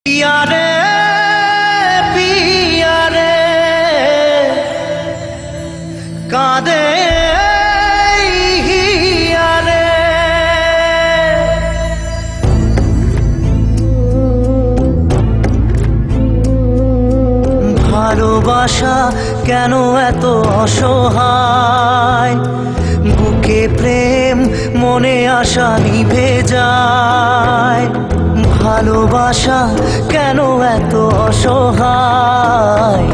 पिया रे कादे हिया रे ভালোবাসা কেন এত অসহায় বুকে প্রেম মনে আশা নিভে যায় ভালোবাসা কেন এত অসহায়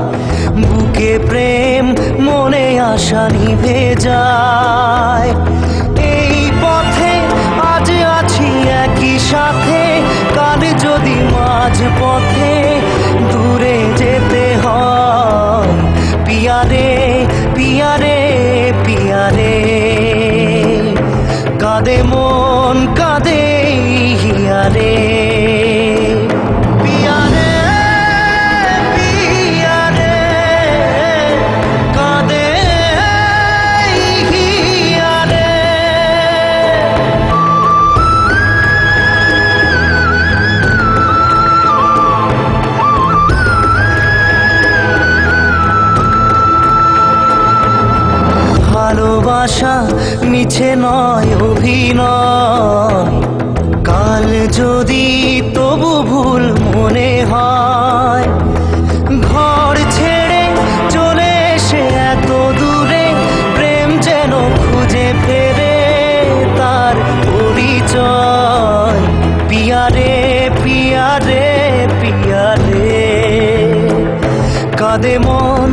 বুকে প্রেম মনে আশা নিভে যায় এই পথে আজ আছি একই সাথে কাল যদি মাঝ পথে দূরে যেতে হয় পিয়া রে পিয়া রে পিয়া রে কাঁদে মন কাঁদে হিয়া রে ভালোবাসা মিছে নয় অভিনয় কাল যদি তবু ভুল মনে হয় ঘর ছেড়ে চলে এসে এত দূরে প্রেম যেন খুঁজে ফেরে তার পরিচয় পিয়া রে পিয়া রে পিয়া রে কাঁদে মন